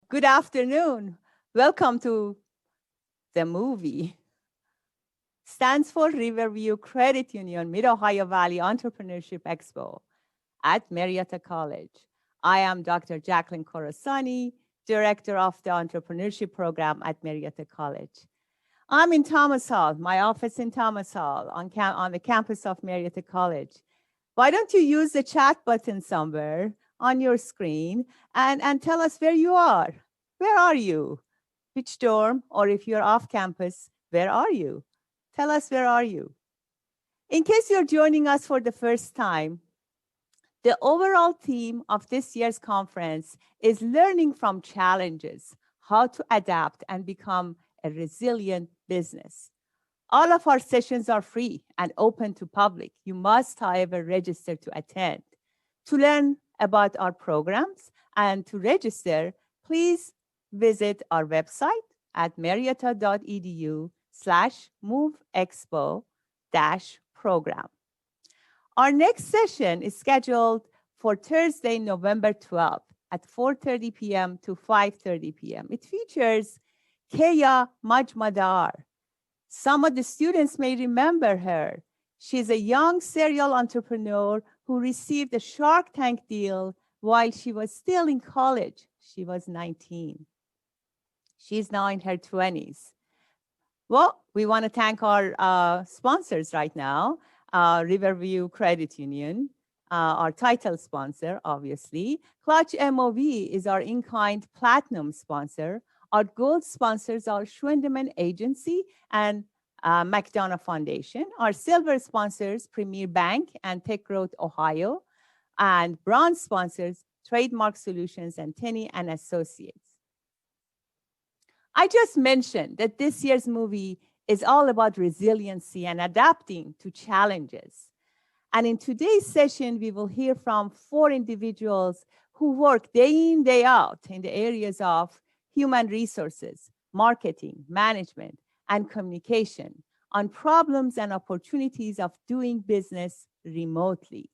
Good afternoon. Welcome to the movie. Stands for Riverview Credit Union Mid-Ohio Valley Entrepreneurship Expo at Marietta College. I am Dr. Jacqueline Corosani, Director of the Entrepreneurship Program at Marietta College. I'm in Thomas Hall, my office in Thomas Hall on the campus of Marietta College. Why don't you use the chat button somewhere on your screen and tell us where you are? Where are you? Which dorm? Or if you're off campus, where are you? Tell us, where are you? In case you're joining us for the first time, the overall theme of this year's conference is learning from challenges, how to adapt and become a resilient business. All of our sessions are free and open to public. You must, however, register to attend. To learn about our programs and to register, please visit our website at marietta.edu/moveexpo-program. Our next session is scheduled for Thursday, November 12th at 4:30 p.m. to 5:30 p.m. It features Keya Majmadar. Some of the students may remember her. She's a young serial entrepreneur who received a Shark Tank deal while she was still in college. She was 19. She's now in her 20s. Well, we want to thank our sponsors right now, Riverview Credit Union, our title sponsor, obviously. Clutch MOV is our in-kind platinum sponsor. Our gold sponsors are Schwendeman Agency and McDonough Foundation. Our silver sponsors, Premier Bank and Tech Growth Ohio. And bronze sponsors, Trademark Solutions and Tenney and Associates. I just mentioned that this year's movie is all about resiliency and adapting to challenges. And in today's session, we will hear from 4 individuals who work day in, day out in the areas of human resources, marketing, management, and communication on problems and opportunities of doing business remotely.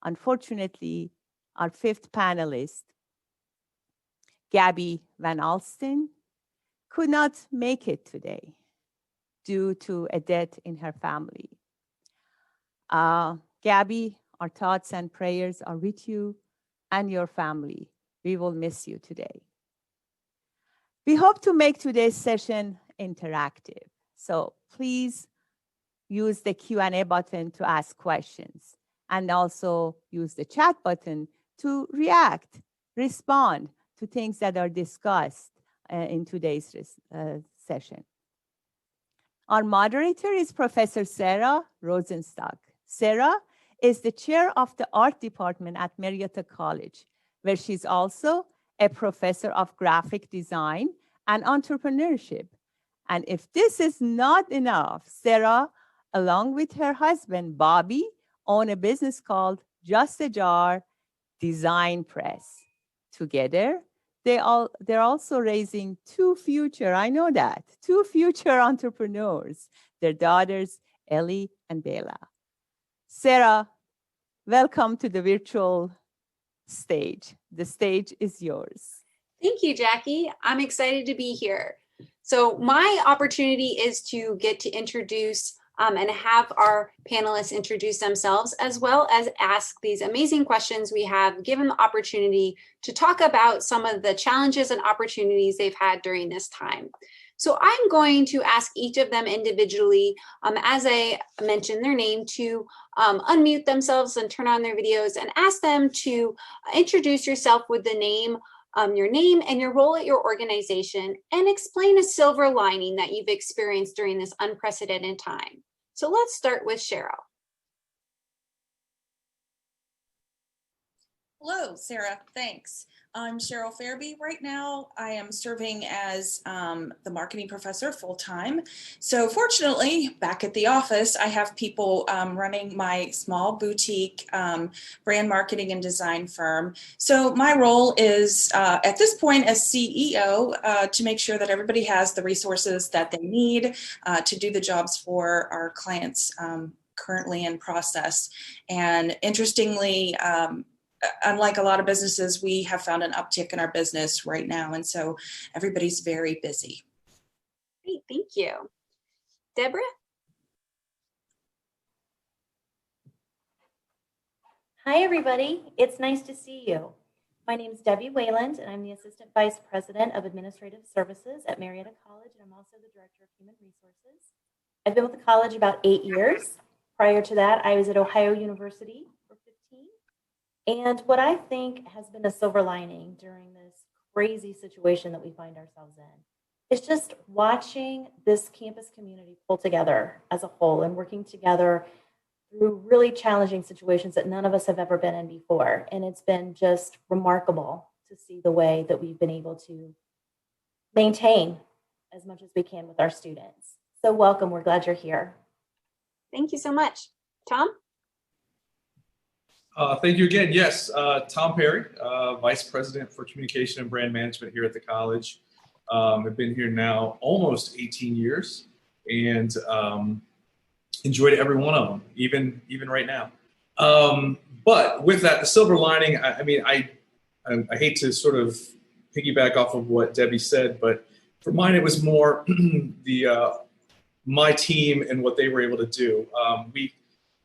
Unfortunately, our 5th panelist, Gabby Van Alsten, could not make it today due to a death in her family. Gabby, our thoughts and prayers are with you and your family. We will miss you today. We hope to make today's session interactive. So please use the Q&A button to ask questions and also use the chat button to react, respond to things that are discussed in today's session. Our moderator is Professor Sarah Rosenstock. Sarah is the chair of the art department at Marietta College, where she's also a professor of graphic design and entrepreneurship. And if this is not enough, Sarah, along with her husband, Bobby, own a business called Just a Jar Design Press. Together, they're also raising 2 future entrepreneurs, their daughters, Ellie and Bella. Sarah, welcome to the virtual stage. The stage is yours. Thank you, Jackie. I'm excited to be here. So my opportunity is to get to introduce and have our panelists introduce themselves, as well as ask these amazing questions we have, given the opportunity to talk about some of the challenges and opportunities they've had during this time. So I'm going to ask each of them individually, as I mentioned their name, to unmute themselves and turn on their videos and ask them to introduce yourself with the name, your name and your role at your organization, and explain a silver lining that you've experienced during this unprecedented time. So let's start with Cheryl. Hello, Sarah, thanks. I'm Cheryl Ferrebee. Right now, I am serving as the marketing professor full-time. So fortunately, back at the office, I have people running my small boutique brand marketing and design firm. So my role is, at this point, as CEO, to make sure that everybody has the resources that they need to do the jobs for our clients currently in process. And interestingly, unlike a lot of businesses, we have found an uptick in our business right now. And so everybody's very busy. Great, thank you. Deborah? Hi, everybody. It's nice to see you. My name is Debbie Wayland, and I'm the Assistant Vice President of Administrative Services at Marietta College, and I'm also the Director of Human Resources. I've been with the college about 8 years. Prior to that, I was at Ohio University for 15. And what I think has been a silver lining during this crazy situation that we find ourselves in is just watching this campus community pull together as a whole and working together through really challenging situations that none of us have ever been in before. And it's been just remarkable to see the way that we've been able to maintain as much as we can with our students. So welcome, we're glad you're here. Thank you so much. Tom? Thank you again. Yes, Tom Perry, Vice President for Communication and Brand Management here at the college. I've been here now almost 18 years and enjoyed every one of them, even right now. But with that, the silver lining, I hate to sort of piggyback off of what Debbie said, but for mine, it was more my team and what they were able to do. We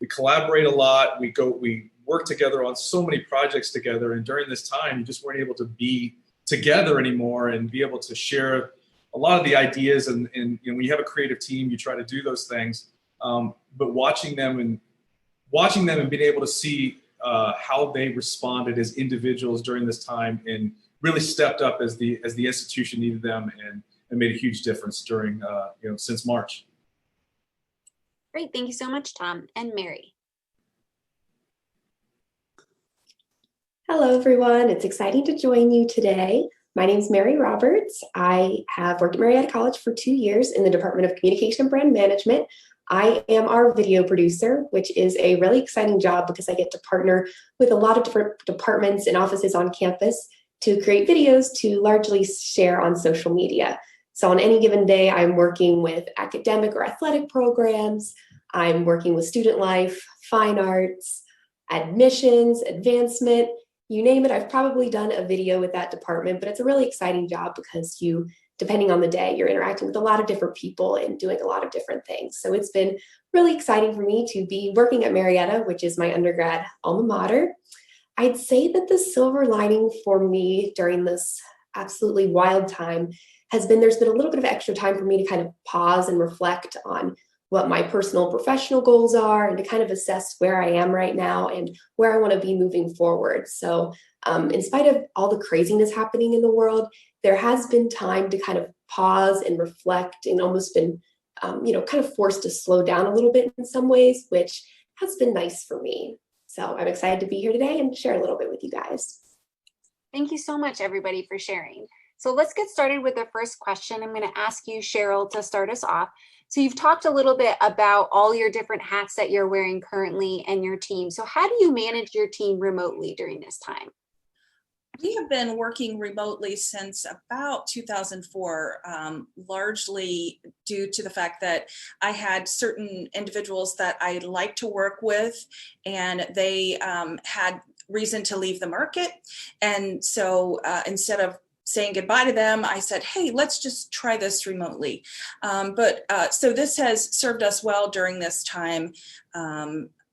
collaborate a lot. We work together on so many projects together. And during this time, you just weren't able to be together anymore and be able to share a lot of the ideas. And when you have a creative team, you try to do those things. But watching them and being able to see how they responded as individuals during this time and really stepped up as the institution needed them and made a huge difference during since March. Great, thank you so much, Tom. And Mary. Hello, everyone. It's exciting to join you today. My name is Mary Roberts. I have worked at Marietta College for 2 years in the Department of Communication and Brand Management. I am our video producer, which is a really exciting job because I get to partner with a lot of different departments and offices on campus to create videos to largely share on social media. So on any given day, I'm working with academic or athletic programs. I'm working with student life, fine arts, admissions, advancement, you name it. I've probably done a video with that department, but it's a really exciting job because depending on the day, you're interacting with a lot of different people and doing a lot of different things. So it's been really exciting for me to be working at Marietta, which is my undergrad alma mater. I'd say that the silver lining for me during this absolutely wild time has been there's been a little bit of extra time for me to kind of pause and reflect on what my personal professional goals are and to kind of assess where I am right now and where I want to be moving forward. So in spite of all the craziness happening in the world, there has been time to kind of pause and reflect and almost been, kind of forced to slow down a little bit in some ways, which has been nice for me. So I'm excited to be here today and share a little bit with you guys. Thank you so much, everybody, for sharing. So let's get started with the first question. I'm going to ask you, Cheryl, to start us off. So you've talked a little bit about all your different hats that you're wearing currently and your team. So how do you manage your team remotely during this time? We have been working remotely since about 2004, largely due to the fact that I had certain individuals that I like to work with, and they had reason to leave the market. And so instead of saying goodbye to them, I said, hey, let's just try this remotely. So this has served us well during this time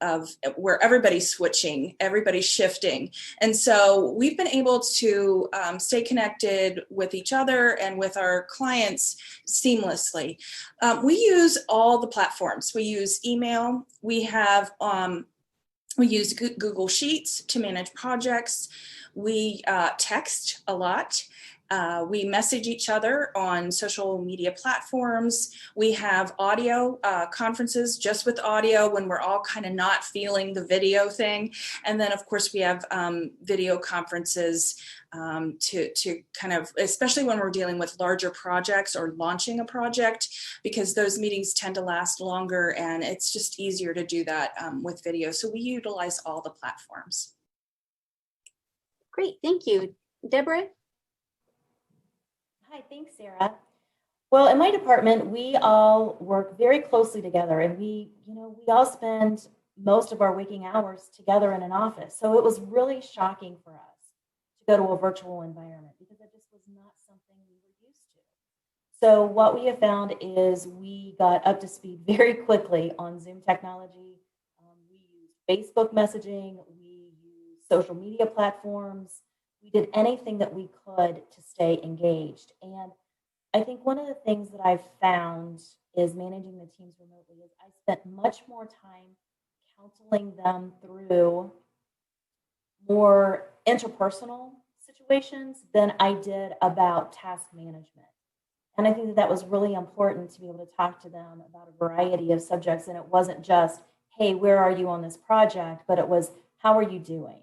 of where everybody's switching, everybody's shifting. And so we've been able to stay connected with each other and with our clients seamlessly. We use all the platforms. We use email. We use Google Sheets to manage projects. We text a lot. We message each other on social media platforms. We have audio conferences just with audio when we're all kind of not feeling the video thing. And then, of course, we have video conferences to kind of, especially when we're dealing with larger projects or launching a project, because those meetings tend to last longer and it's just easier to do that with video. So we utilize all the platforms. Great, thank you. Deborah? Hi, thanks, Sarah. Well, in my department, we all work very closely together, and we all spend most of our waking hours together in an office. So it was really shocking for us to go to a virtual environment because it just was not something we were used to. So what we have found is we got up to speed very quickly on Zoom technology. We used Facebook messaging. We used social media platforms. We did anything that we could to stay engaged. And I think one of the things that I've found is managing the teams remotely is I spent much more time counseling them through more interpersonal situations than I did about task management. And I think that that was really important to be able to talk to them about a variety of subjects. And it wasn't just, hey, where are you on this project? But it was, how are you doing?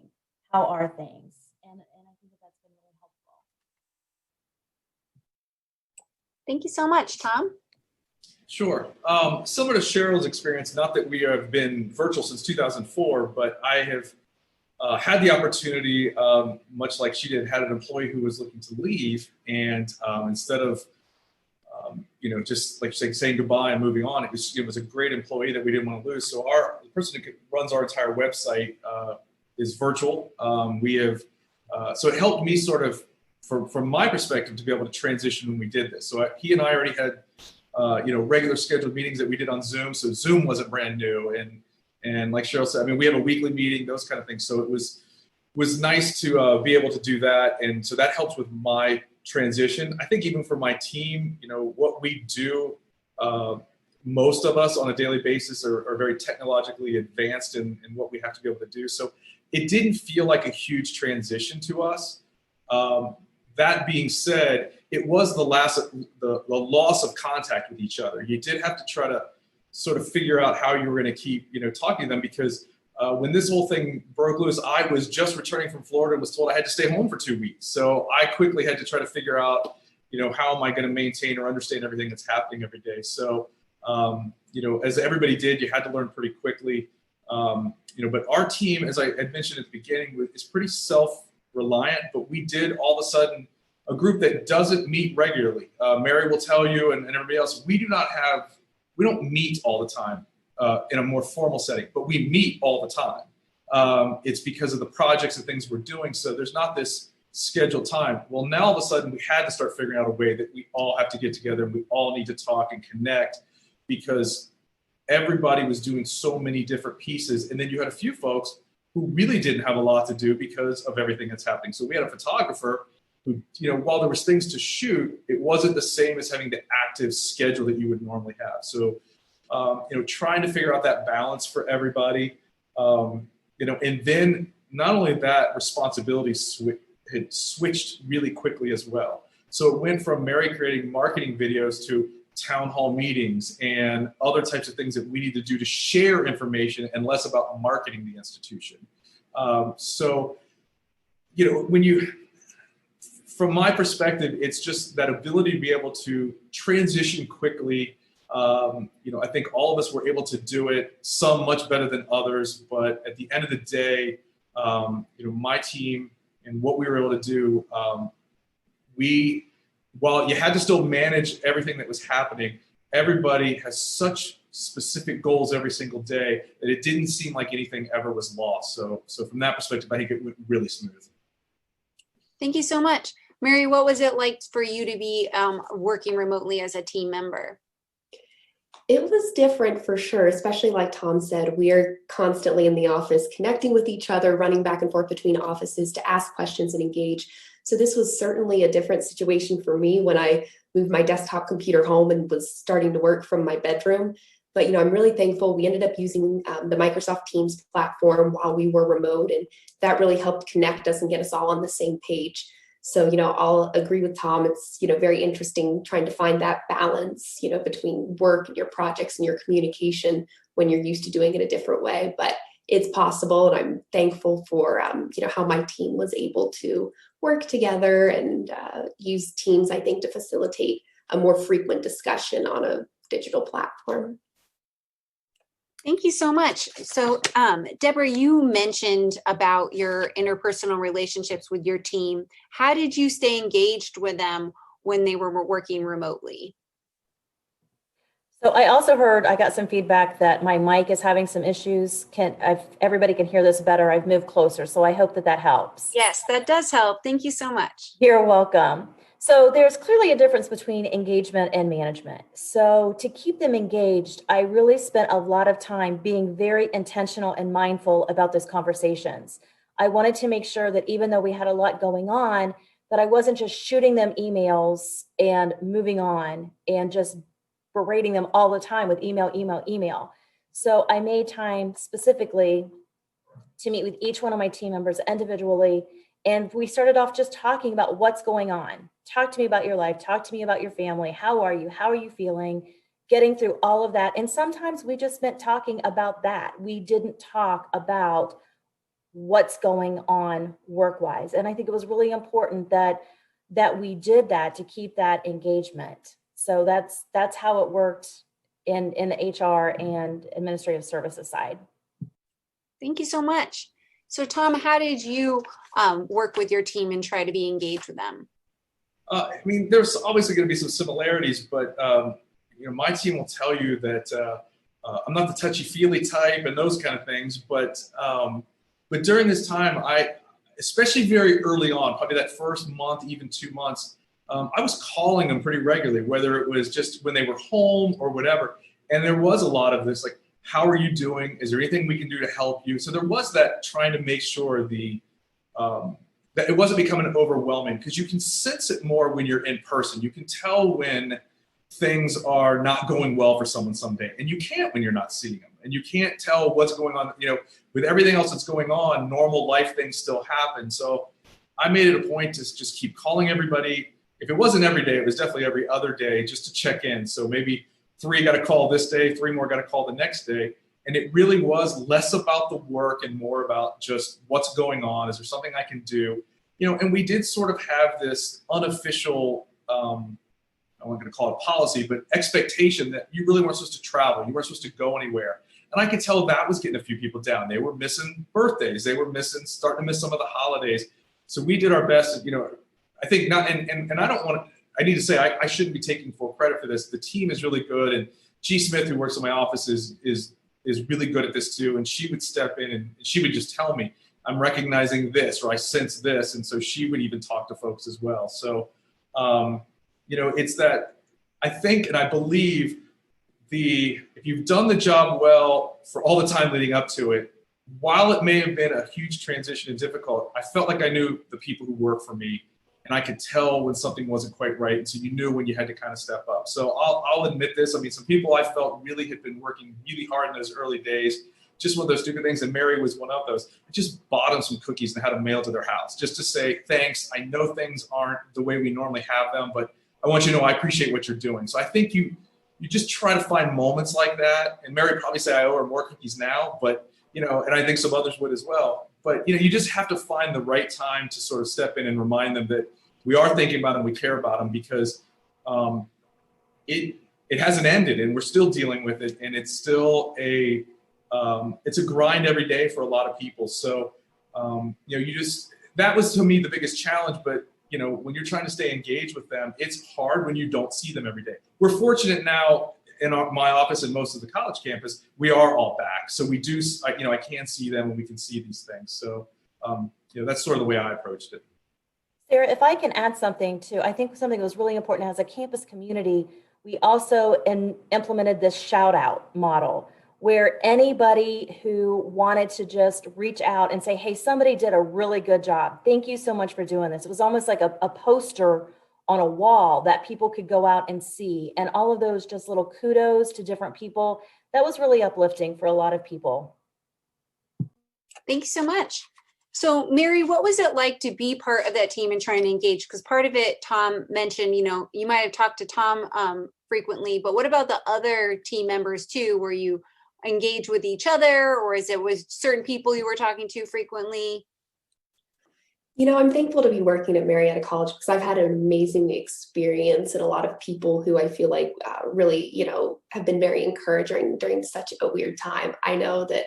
How are things? And I think that that's been really helpful. Thank you so much, Tom. Sure. Similar to Cheryl's experience, not that we have been virtual since 2004, but I have had the opportunity, much like she did, had an employee who was looking to leave, and instead of just like saying goodbye and moving on, it was a great employee that we didn't want to lose. So the person who runs our entire website is virtual. So it helped me sort of, from my perspective, to be able to transition when we did this. So he and I already had regular scheduled meetings that we did on Zoom. So Zoom wasn't brand new. And like Cheryl said, I mean, we have a weekly meeting, those kind of things. So it was nice to be able to do that. And so that helps with my transition. I think even for my team, what we do, most of us on a daily basis are very technologically advanced in what we have to be able to do. So it didn't feel like a huge transition to us. That being said, it was the loss of contact with each other. You did have to try to sort of figure out how you were going to keep, talking to them, because when this whole thing broke loose, I was just returning from Florida and was told I had to stay home for 2 weeks. So I quickly had to try to figure out, how am I going to maintain or understand everything that's happening every day. So, as everybody did, you had to learn pretty quickly. But our team, as I had mentioned at the beginning, is pretty self-reliant, but we did all of a sudden a group that doesn't meet regularly. Mary will tell you, and everybody else, we don't meet all the time in a more formal setting, but we meet all the time. It's because of the projects and things we're doing. So there's not this scheduled time. Well, now all of a sudden we had to start figuring out a way that we all have to get together and we all need to talk and connect, because everybody was doing so many different pieces. And then you had a few folks who really didn't have a lot to do because of everything that's happening. So we had a photographer who, while there was things to shoot, it wasn't the same as having the active schedule that you would normally have. So, trying to figure out that balance for everybody, and then not only that, responsibility had switched really quickly as well. So it went from Mary creating marketing videos to town hall meetings and other types of things that we need to do to share information and less about marketing the institution. From my perspective, it's just that ability to be able to transition quickly. I think all of us were able to do it, some much better than others, but at the end of the day, my team and what we were able to do, while you had to still manage everything that was happening, everybody has such specific goals every single day that it didn't seem like anything ever was lost. So from that perspective, I think it went really smooth. Thank you so much. Mary, what was it like for you to be working remotely as a team member? It was different for sure, especially like Tom said, we are constantly in the office connecting with each other, running back and forth between offices to ask questions and engage. So this was certainly a different situation for me when I moved my desktop computer home and was starting to work from my bedroom. But, I'm really thankful we ended up using the Microsoft Teams platform while we were remote, and that really helped connect us and get us all on the same page. So, I'll agree with Tom. It's, very interesting trying to find that balance, between work and your projects and your communication when you're used to doing it a different way. But it's possible, and I'm thankful for, how my team was able to work together and use Teams, I think, to facilitate a more frequent discussion on a digital platform. Thank you so much. So, Deborah, you mentioned about your interpersonal relationships with your team. How did you stay engaged with them when they were working remotely? So I also heard, I got some feedback that my mic is having some issues. Everybody can hear this better. I've moved closer, so I hope that that helps. Yes, that does help. Thank you so much. You're welcome. So there's clearly a difference between engagement and management. So to keep them engaged, I really spent a lot of time being very intentional and mindful about those conversations. I wanted to make sure that even though we had a lot going on, that I wasn't just shooting them emails and moving on and just berating them all the time with email. So I made time specifically to meet with each one of my team members individually. And we started off just talking about what's going on. Talk to me about your life. Talk to me about your family. How are you? How are you feeling? Getting through all of that. And sometimes we just meant talking about that. We didn't talk about what's going on work-wise. And I think it was really important that we did that to keep that engagement. So that's how it worked in the HR and administrative services side. Thank you so much. So Tom, how did you work with your team and try to be engaged with them? I mean, there's obviously going to be some similarities, but my team will tell you that I'm not the touchy-feely type and those kind of things. But during this time, especially very early on, probably that first month, even 2 months, I was calling them pretty regularly, whether it was just when they were home or whatever. And there was a lot of this, like, how are you doing? Is there anything we can do to help you? So there was that trying to make sure that it wasn't becoming overwhelming, because you can sense it more when you're in person. You can tell when things are not going well for someone someday, and you can't when you're not seeing them, and you can't tell what's going on. With everything else that's going on, normal life things still happen. So I made it a point to just keep calling everybody. If it wasn't every day, it was definitely every other day, just to check in. So maybe 3 got a call this day, 3 more got a call the next day. And it really was less about the work and more about just what's going on. Is there something I can do? And we did sort of have this unofficial, I'm not going to call it policy, but expectation that you really weren't supposed to travel. You weren't supposed to go anywhere. And I could tell that was getting a few people down. They were missing birthdays. They were starting to miss some of the holidays. So we did our best, I think not, and I need to say, I shouldn't be taking full credit for this. The team is really good. And G. Smith, who works in my office, is really good at this too. And she would step in and she would just tell me, I'm recognizing this, or I sense this. And so she would even talk to folks as well. So, it's that, I think, and I believe if you've done the job well for all the time leading up to it, while it may have been a huge transition and difficult, I felt like I knew the people who work for me, and I could tell when something wasn't quite right. And so you knew when you had to kind of step up. So I'll admit this. I mean, some people I felt really had been working really hard in those early days, just one of those stupid things, and Mary was one of those. I just bought them some cookies and had them mailed to their house just to say, thanks. I know things aren't the way we normally have them, but I want you to know I appreciate what you're doing. So I think you just try to find moments like that. And Mary would probably say I owe her more cookies now, but and I think some others would as well. But you just have to find the right time to sort of step in and remind them that we are thinking about them, we care about them, because it hasn't ended and we're still dealing with it, and it's still it's a grind every day for a lot of people. So that was to me the biggest challenge. But when you're trying to stay engaged with them, it's hard when you don't see them every day. We're fortunate now in my office and most of the college campus, we are all back. So we do, I can see them and we can see these things. So, that's sort of the way I approached it. Sarah, if I can add something too, I think something that was really important as a campus community, we also implemented this shout out model where anybody who wanted to just reach out and say, hey, somebody did a really good job. Thank you so much for doing this. It was almost like a poster on a wall that people could go out and see. And all of those just little kudos to different people. That was really uplifting for a lot of people. Thank you so much. So Mary, what was it like to be part of that team and trying to engage? Because part of it, Tom mentioned, you might have talked to Tom frequently, but what about the other team members too? Were you engaged with each other, or is it with certain people you were talking to frequently? I'm thankful to be working at Marietta College because I've had an amazing experience, and a lot of people who I feel like really, have been very encouraging during such a weird time. I know that,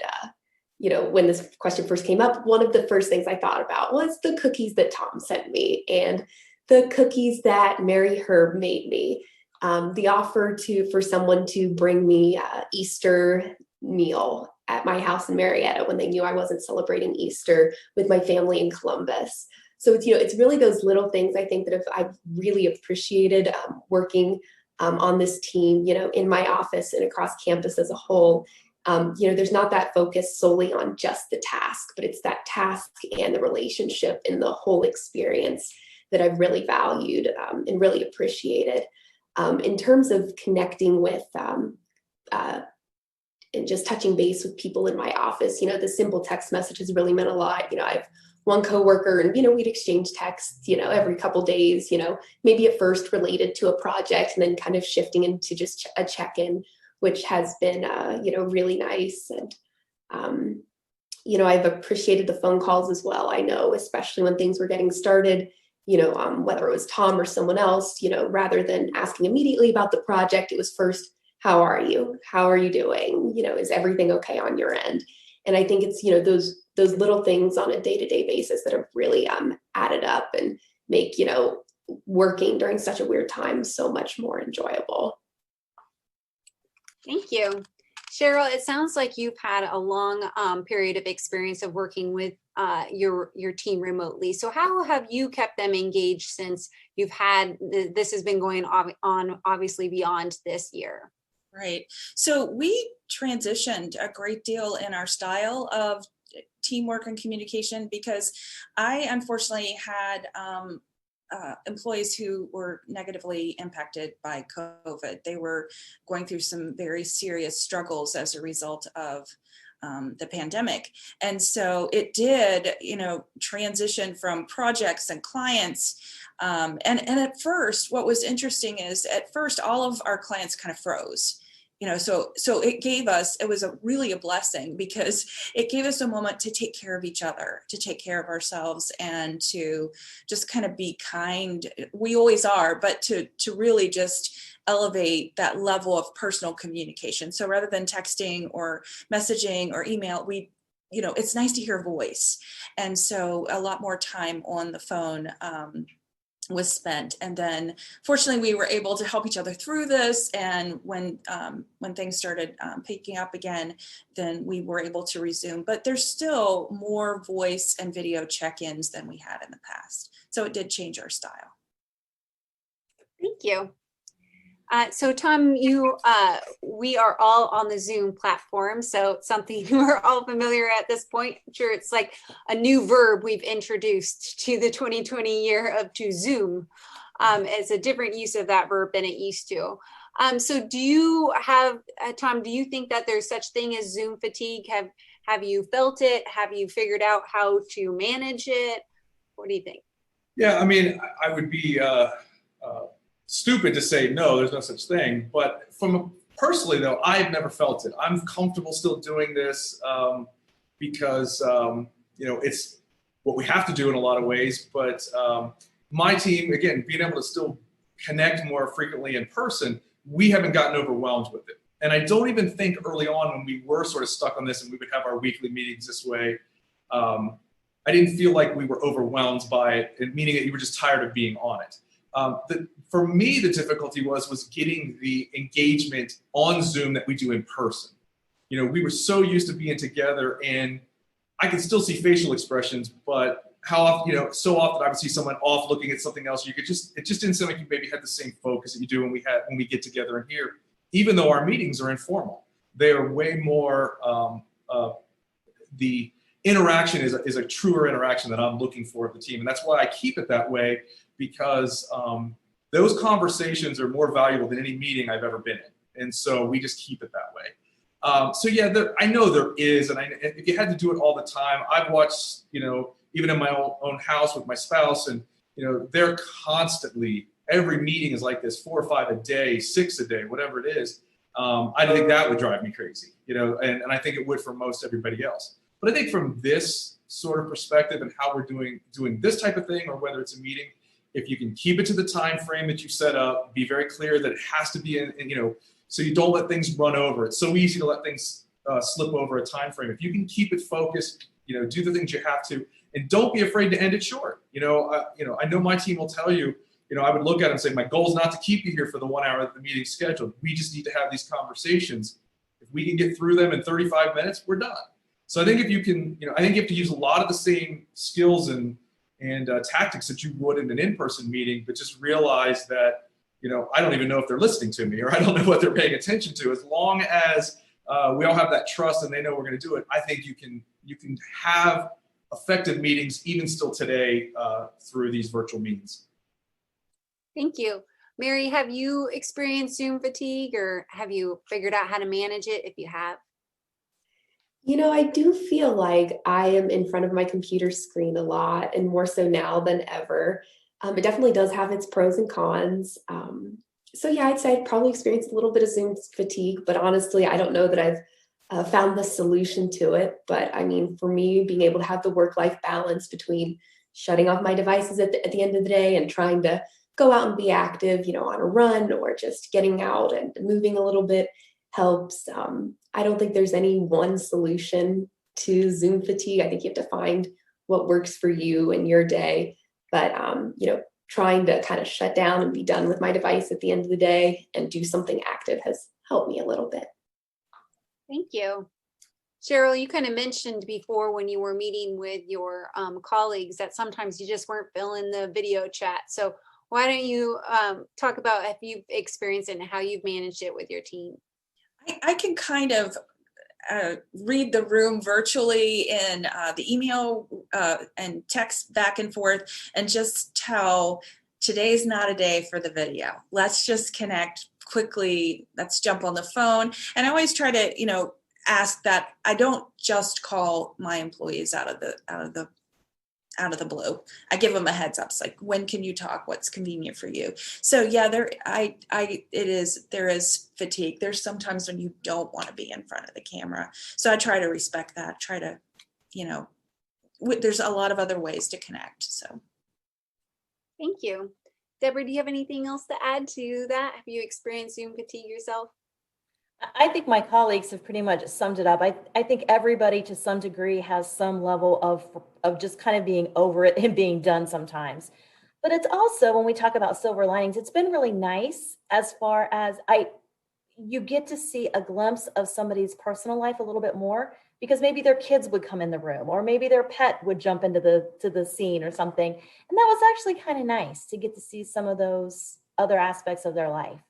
when this question first came up, one of the first things I thought about was the cookies that Tom sent me and the cookies that Mary Herb made me. The offer for someone to bring me Easter meal at my house in Marietta when they knew I wasn't celebrating Easter with my family in Columbus. So it's, it's really those little things I think that I've really appreciated working on this team, in my office and across campus as a whole. There's not that focus solely on just the task, but it's that task and the relationship and the whole experience that I've really valued and really appreciated. In terms of connecting with and just touching base with people in my office, the simple text message has really meant a lot. I have one coworker and, we'd exchange texts, every couple days, maybe at first related to a project and then kind of shifting into just a check-in, which has been, really nice. And, I've appreciated the phone calls as well. I know, especially when things were getting started, whether it was Tom or someone else, rather than asking immediately about the project, it was first, how are you? How are you doing? Is everything okay on your end? And I think it's, those little things on a day-to-day basis that have really added up and make, working during such a weird time so much more enjoyable. Thank you. Cheryl, it sounds like you've had a long period of experience of working with your team remotely. So how have you kept them engaged since you've had, this has been going on obviously beyond this year? Right. So we transitioned a great deal in our style of teamwork and communication because I unfortunately had employees who were negatively impacted by COVID. They were going through some very serious struggles as a result of the pandemic. And so it did, transition from projects and clients. And at first, what was interesting is at first, all of our clients kind of froze. So it was really a blessing because it gave us a moment to take care of each other, to take care of ourselves, and to just kind of be kind. We always are, but to really just elevate that level of personal communication. So rather than texting or messaging or email, it's nice to hear a voice. And so a lot more time on the phone was spent. And then fortunately we were able to help each other through this. And when things started picking up again, then we were able to resume, but there's still more voice and video check-ins than we had in the past. So it did change our style. Thank you. So Tom, we are all on the Zoom platform, so something we're all familiar at this point. I'm sure it's like a new verb we've introduced to the 2020 year to Zoom. It's a different use of that verb than it used to. So do you have, Tom, do you think that there's such thing as Zoom fatigue? Have you felt it? Have you figured out how to manage it? What do you think? Yeah, I mean, I would be stupid to say no, there's no such thing. But personally, though, I've never felt it. I'm comfortable still doing this because it's what we have to do in a lot of ways. But my team, again, being able to still connect more frequently in person, we haven't gotten overwhelmed with it. And I don't even think early on when we were sort of stuck on this and we would have our weekly meetings this way, I didn't feel like we were overwhelmed by it, meaning that you were just tired of being on it. For me, the difficulty was getting the engagement on Zoom that we do in person. We were so used to being together, and I can still see facial expressions, but how often, so often I would see someone off looking at something else. It just didn't seem like you maybe had the same focus that you do when we get together in here, even though our meetings are informal. They are way more, the interaction is a truer interaction that I'm looking for of the team. And that's why I keep it that way, because those conversations are more valuable than any meeting I've ever been in. And so we just keep it that way. So yeah, I know there is, and if you had to do it all the time, I've watched, even in my own house with my spouse, and they're constantly, every meeting is like this, 4 or 5 a day, 6 a day, whatever it is. I think that would drive me crazy, and I think it would for most everybody else. But I think from this sort of perspective and how we're doing this type of thing, or whether it's a meeting, if you can keep it to the time frame that you set up, be very clear that it has to be in so you don't let things run over. It's so easy to let things slip over a time frame. If you can keep it focused, do the things you have to, and don't be afraid to end it short. I know my team will tell you, I would look at it and say, my goal is not to keep you here for the 1 hour that the meeting's scheduled. We just need to have these conversations. If we can get through them in 35 minutes, we're done. So I think if you can, I think you have to use a lot of the same skills and tactics that you would in an in-person meeting, but just realize that, I don't even know if they're listening to me, or I don't know what they're paying attention to. As long as we all have that trust and they know we're going to do it, I think you can have effective meetings even still today through these virtual meetings. Thank you. Mary, have you experienced Zoom fatigue, or have you figured out how to manage it if you have? I do feel like I am in front of my computer screen a lot, and more so now than ever. It definitely does have its pros and cons. So yeah, I'd say I'd probably experienced a little bit of Zoom fatigue, but honestly, I don't know that I've found the solution to it. But I mean, for me, being able to have the work-life balance between shutting off my devices at the end of the day and trying to go out and be active, on a run or just getting out and moving a little bit helps. I don't think there's any one solution to Zoom fatigue. I think you have to find what works for you and your day. But, trying to kind of shut down and be done with my device at the end of the day and do something active has helped me a little bit. Thank you. Cheryl, you kind of mentioned before when you were meeting with your colleagues that sometimes you just weren't feeling the video chat. So why don't you talk about if you've experienced it and how you've managed it with your team? I can kind of read the room virtually in the email and text back and forth, and just tell today's not a day for the video. Let's just connect quickly. Let's jump on the phone. And I always try to, ask that I don't just call my employees out of the blue. I give them a heads up. It's like, when can you talk? What's convenient for you? So yeah, there is fatigue. There's sometimes when you don't want to be in front of the camera. So I try to respect that. Try to, there's a lot of other ways to connect. So. Thank you. Deborah, do you have anything else to add to that? Have you experienced Zoom fatigue yourself? I think my colleagues have pretty much summed it up. I think everybody to some degree has some level of just kind of being over it and being done sometimes. But it's also, when we talk about silver linings, it's been really nice as far as you get to see a glimpse of somebody's personal life a little bit more, because maybe their kids would come in the room, or maybe their pet would jump into the scene or something. And that was actually kind of nice to get to see some of those other aspects of their life.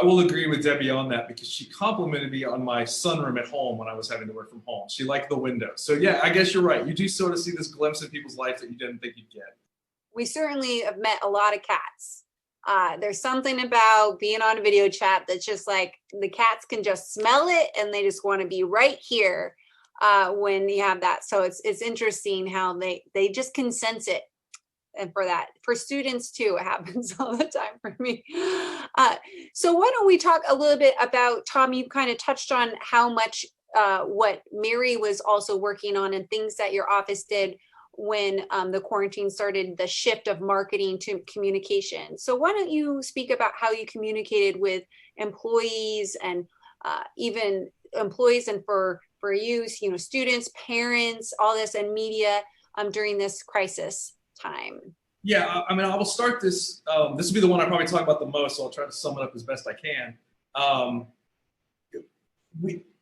I will agree with Debbie on that, because she complimented me on my sunroom at home when I was having to work from home. She liked the window. So yeah, I guess you're right. You do sort of see this glimpse in people's life that you didn't think you'd get. We certainly have met a lot of cats. There's something about being on a video chat that's just like, the cats can just smell it and they just want to be right here when you have that. So it's interesting how they just can sense it. And for students too, it happens all the time for me. So why don't we talk a little bit about, Tom, you kind of touched on how much what Mary was also working on and things that your office did when the quarantine started, the shift of marketing to communication. So why don't you speak about how you communicated with employees and even employees, and for you, students, parents, all this, and media during this crisis time? Yeah, I mean, I will start this. This will be the one I probably talk about the most, so I'll try to sum it up as best I can.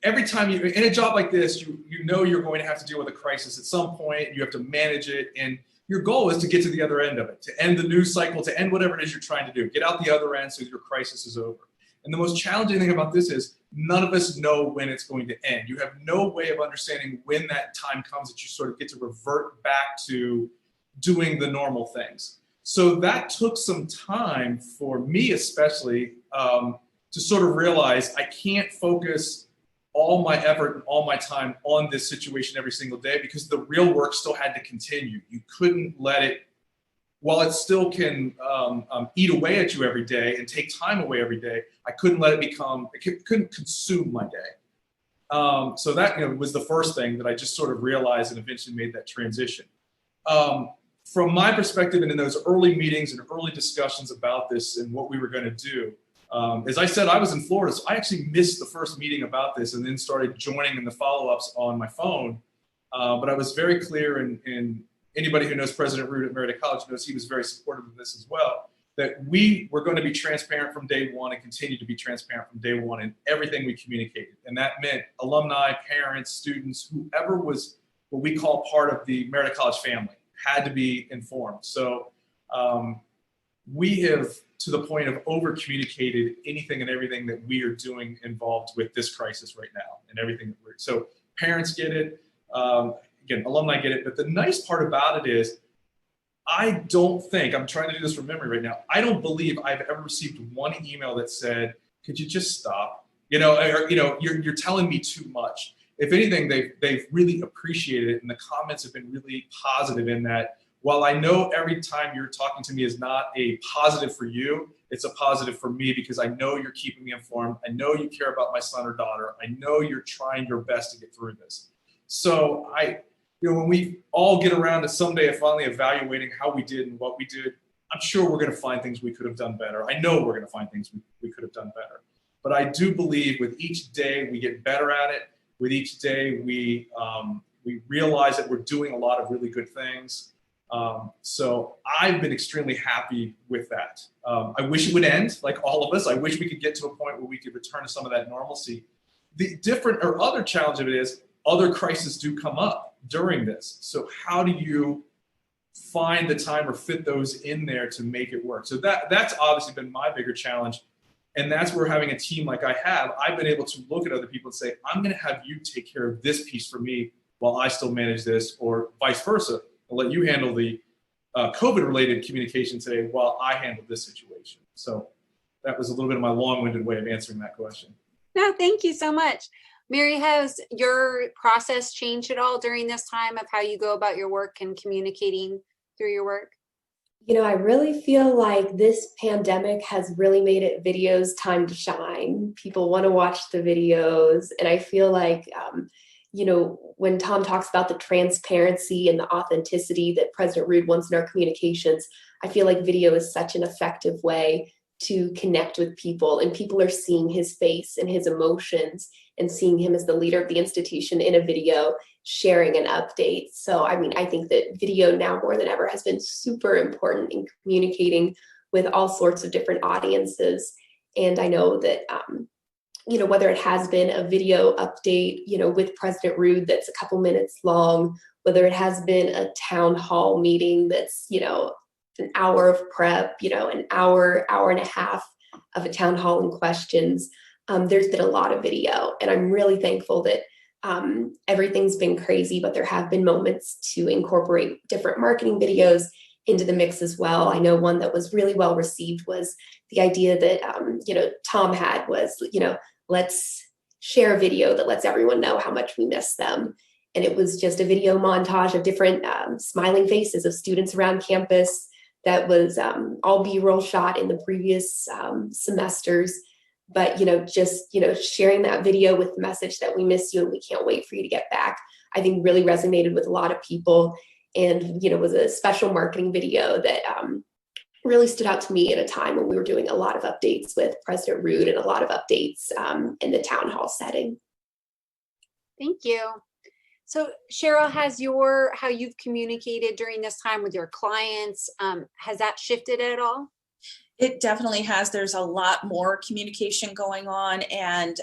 Every time you, in a job like this, you know you're going to have to deal with a crisis at some point. You have to manage it, and your goal is to get to the other end of it, to end the news cycle, to end whatever it is you're trying to do. Get out the other end so your crisis is over. And the most challenging thing about this is none of us know when it's going to end. You have no way of understanding when that time comes that you sort of get to revert back to doing the normal things. So that took some time for me, especially, to sort of realize I can't focus all my effort and all my time on this situation every single day, because the real work still had to continue. You couldn't let it, while it still can eat away at you every day and take time away every day, I couldn't let it couldn't consume my day. So that was the first thing that I just sort of realized and eventually made that transition. From my perspective, and in those early meetings and early discussions about this and what we were going to do, as I said, I was in Florida, so I actually missed the first meeting about this and then started joining in the follow-ups on my phone. But I was very clear in anybody who knows President Root at Marietta College knows he was very supportive of this as well, that we were going to be transparent from day one and continue to be transparent from day one in everything we communicated. And that meant alumni, parents, students, whoever was what we call part of the Marietta College family had to be informed. So we have, to the point of over communicated anything and everything that we are doing involved with this crisis right now and everything that we're, so parents get it, again, alumni get it. But the nice part about it is, I don't think, I'm trying to do this from memory right now, I don't believe I've ever received one email that said, could you just stop? Or, you're telling me too much. If anything, they've really appreciated it, and the comments have been really positive in that. While I know every time you're talking to me is not a positive for you, it's a positive for me because I know you're keeping me informed. I know you care about my son or daughter. I know you're trying your best to get through this. So when we all get around to someday finally evaluating how we did and what we did, I'm sure we're going to find things we could have done better. I know we're going to find things we could have done better. But I do believe with each day we get better at it. With each day we realize that we're doing a lot of really good things. So I've been extremely happy with that. I wish it would end, like all of us. I wish we could get to a point where we could return to some of that normalcy. The different or other challenge of it is other crises do come up during this. So how do you find the time or fit those in there to make it work? So that's obviously been my bigger challenge. And that's where having a team like I have, I've been able to look at other people and say, I'm going to have you take care of this piece for me while I still manage this, or vice versa. I'll let you handle the COVID-related communication today while I handle this situation. So that was a little bit of my long-winded way of answering that question. No, thank you so much. Mary, has your process changed at all during this time of how you go about your work and communicating through your work? I really feel like this pandemic has really made it videos time to shine. People want to watch the videos. And I feel like, when Tom talks about the transparency and the authenticity that President Root wants in our communications, I feel like video is such an effective way to connect with people, and people are seeing his face and his emotions and seeing him as the leader of the institution in a video, sharing an update. So, I think that video now more than ever has been super important in communicating with all sorts of different audiences. And I know that, whether it has been a video update, with President Root that's a couple minutes long, whether it has been a town hall meeting that's, an hour of prep, an hour and a half of a town hall and questions, there's been a lot of video. And I'm really thankful that everything's been crazy, but there have been moments to incorporate different marketing videos into the mix as well. I know one that was really well received was the idea that, Tom had was, let's share a video that lets everyone know how much we miss them. And it was just a video montage of different smiling faces of students around campus that was all B-roll shot in the previous semesters. But, sharing that video with the message that we miss you and we can't wait for you to get back, I think really resonated with a lot of people, and, was a special marketing video that really stood out to me at a time when we were doing a lot of updates with President Root and a lot of updates in the town hall setting. Thank you. So Cheryl, how you've communicated during this time with your clients, has that shifted at all? It definitely has. There's a lot more communication going on, and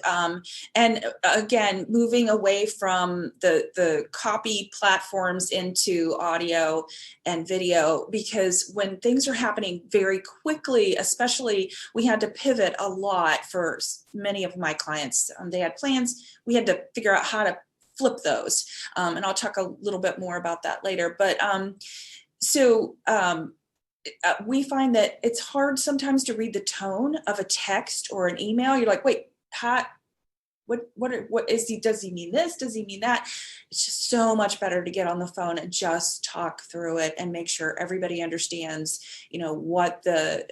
again, moving away from the copy platforms into audio and video, because when things are happening very quickly, especially, we had to pivot a lot for many of my clients. They had plans. We had to figure out how to flip those, and I'll talk a little bit more about that later. But we find that it's hard sometimes to read the tone of a text or an email. You're like, wait, what is he? Does he mean this? Does he mean that? It's just so much better to get on the phone and just talk through it and make sure everybody understands, what the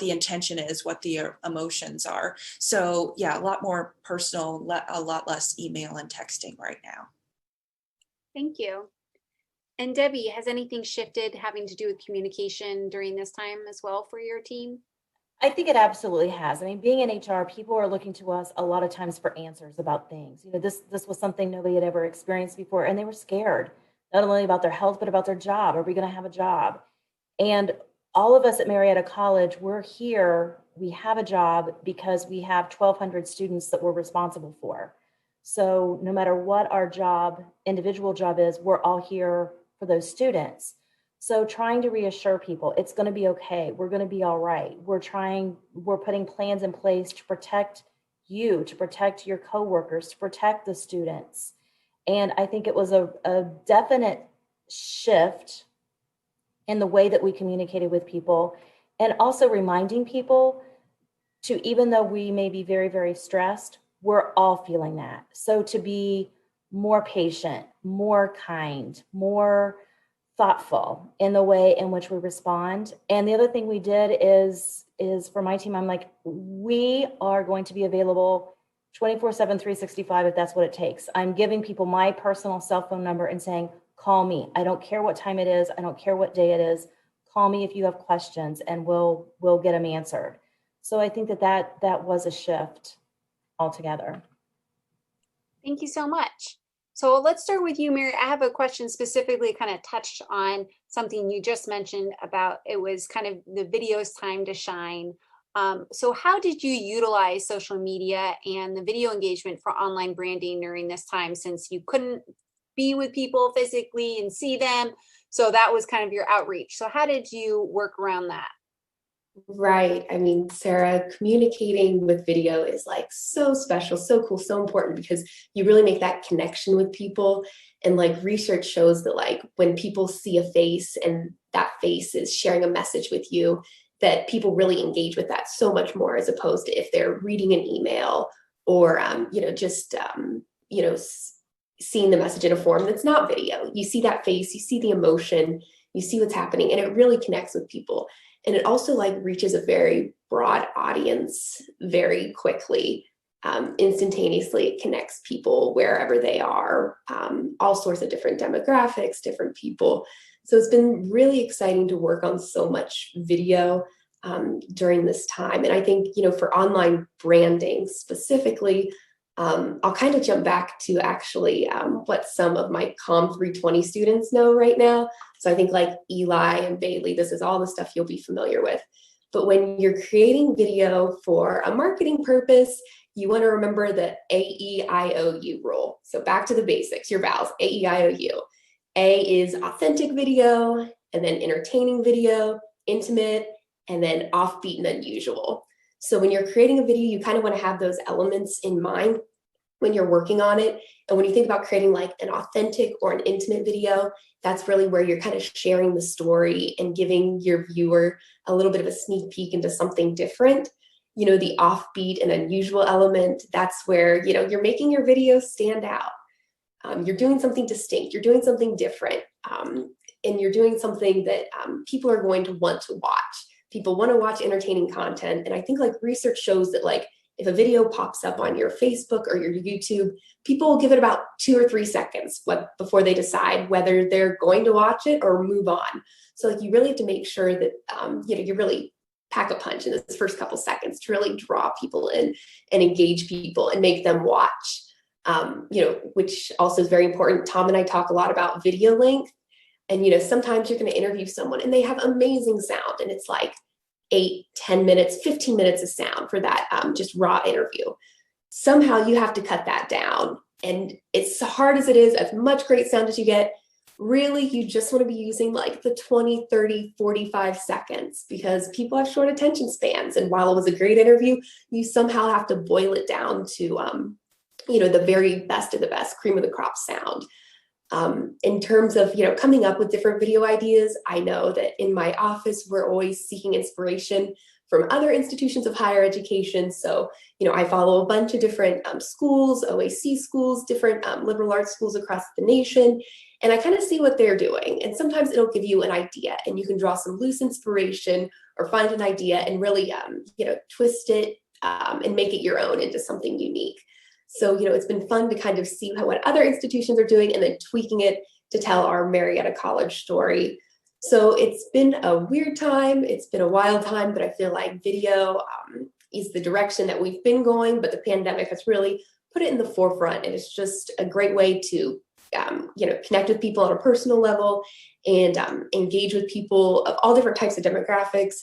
intention is, what the emotions are. So yeah, a lot more personal, a lot less email and texting right now. Thank you. And Debbie, has anything shifted having to do with communication during this time as well for your team? I think it absolutely has. Being in HR, people are looking to us a lot of times for answers about things. This was something nobody had ever experienced before, and they were scared. not only about their health, but about their job. Are we going to have a job? And all of us at Marietta College, we're here, we have a job because we have 1,200 students that we're responsible for. So no matter what our job, individual job is, we're all here for those students. So trying to reassure people, it's going to be okay. We're going to be all right. We're putting plans in place to protect you, to protect your coworkers, to protect the students. And I think it was a definite shift in the way that we communicated with people, and also reminding people to, even though we may be very, very stressed, we're all feeling that. So to be more patient, more kind, more thoughtful in the way in which we respond. And the other thing we did is for my team, I'm like, we are going to be available 24/7, 365 if that's what it takes. I'm giving people my personal cell phone number and saying, call me. I don't care what time it is. I don't care what day it is. Call me if you have questions and we'll get them answered. So I think that was a shift altogether. Thank you so much. So let's start with you, Mary. I have a question specifically kind of touched on something you just mentioned about, it was kind of the video's time to shine. So how did you utilize social media and the video engagement for online branding during this time, since you couldn't be with people physically and see them? So that was kind of your outreach. So how did you work around that? Right. I mean, Sarah, communicating with video is like so special, so cool, so important, because you really make that connection with people. And like research shows that like when people see a face and that face is sharing a message with you, that people really engage with that so much more, as opposed to if they're reading an email or, seeing the message in a form that's not video. You see that face, you see the emotion, you see what's happening, and it really connects with people. And it also like reaches a very broad audience very quickly. Instantaneously, it connects people wherever they are, all sorts of different demographics, different people. So it's been really exciting to work on so much video during this time. And I think, for online branding specifically, I'll kind of jump back to actually what some of my Com 320 students know right now. So I think like Eli and Bailey, this is all the stuff you'll be familiar with. But when you're creating video for a marketing purpose, you want to remember the AEIOU rule. So back to the basics, your vowels, AEIOU. A is authentic video, and then entertaining video, intimate, and then offbeat and unusual. So when you're creating a video, you kind of want to have those elements in mind when you're working on it. And when you think about creating like an authentic or an intimate video, that's really where you're kind of sharing the story and giving your viewer a little bit of a sneak peek into something different. The offbeat and unusual element, that's where, you're making your video stand out. You're doing something distinct, you're doing something different, and you're doing something that people are going to want to watch. People want to watch entertaining content. And I think like research shows that like if a video pops up on your Facebook or your YouTube, people will give it about 2 or 3 seconds before they decide whether they're going to watch it or move on. So like you really have to make sure that you really pack a punch in those first couple seconds to really draw people in and engage people and make them watch. Which also is very important. Tom and I talk a lot about video length. And, sometimes you're going to interview someone and they have amazing sound and it's like 8, 10 minutes, 15 minutes of sound for that just raw interview. Somehow you have to cut that down. And it's hard as it is, as much great sound as you get, really, you just want to be using like the 20, 30, 45 seconds because people have short attention spans. And while it was a great interview, you somehow have to boil it down to, the very best of the best, cream of the crop sound. In terms of, coming up with different video ideas, I know that in my office, we're always seeking inspiration from other institutions of higher education. So, I follow a bunch of different schools, OAC schools, different liberal arts schools across the nation, and I kind of see what they're doing. And sometimes it'll give you an idea and you can draw some loose inspiration or find an idea and really, twist it and make it your own into something unique. So, it's been fun to kind of see what other institutions are doing and then tweaking it to tell our Marietta College story. So it's been a weird time. It's been a wild time, but I feel like video is the direction that we've been going, but the pandemic has really put it in the forefront. And it's just a great way to connect with people on a personal level and engage with people of all different types of demographics,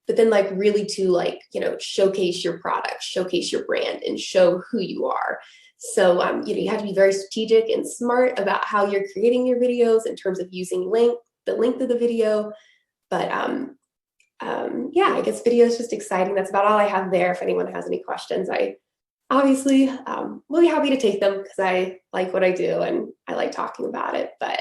but then like really to showcase your product, showcase your brand, and show who you are. So, you have to be very strategic and smart about how you're creating your videos in terms of using the length of the video. But I guess video is just exciting. That's about all I have there. If anyone has any questions, I obviously will be happy to take them because I like what I do and I like talking about it. But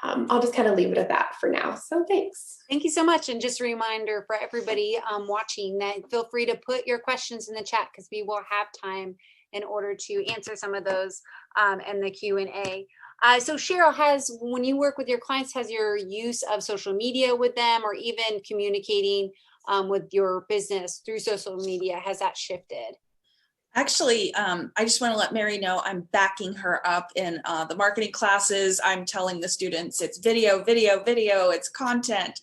I'll just kind of leave it at that for now. So thanks. Thank you so much. And just a reminder for everybody watching that feel free to put your questions in the chat because we will have time in order to answer some of those in the Q&A. So Cheryl, when you work with your clients, has your use of social media with them or even communicating with your business through social media, has that shifted? Actually, I just want to let Mary know I'm backing her up in the marketing classes. I'm telling the students it's video, video, video, it's content.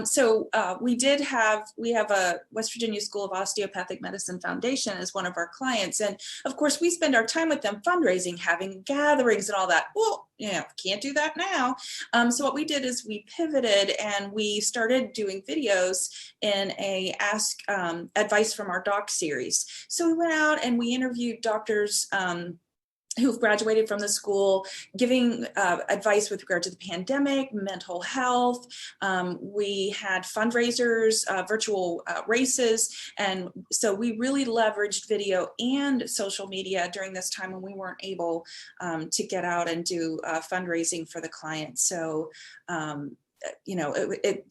So we have a West Virginia School of Osteopathic Medicine Foundation as one of our clients. And of course, we spend our time with them fundraising, having gatherings and all that. Well, can't do that now. So what we did is we pivoted and we started doing videos in a Ask Advice from Our Doc series. So we went out and we interviewed doctors who've graduated from the school, giving advice with regard to the pandemic, mental health. We had fundraisers, virtual races. And so we really leveraged video and social media during this time when we weren't able to get out and do fundraising for the clients. So,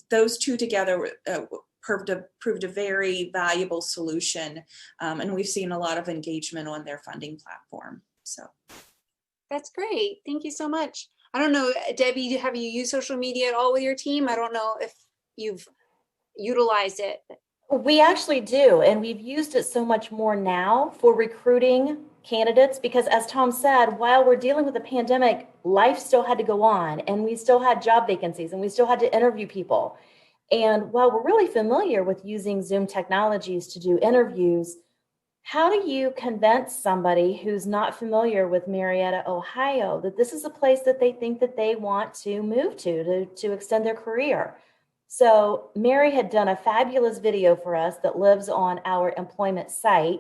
those two together proved a very valuable solution. And we've seen a lot of engagement on their funding platform. So that's great. Thank you so much. I don't know, Debbie, have you used social media at all with your team? I don't know if you've utilized it. We actually do. And we've used it so much more now for recruiting candidates, because as Tom said, while we're dealing with the pandemic, life still had to go on and we still had job vacancies and we still had to interview people. And while we're really familiar with using Zoom technologies to do interviews, how do you convince somebody who's not familiar with Marietta, Ohio, that this is a place that they think that they want to move to extend their career? So Mary had done a fabulous video for us that lives on our employment site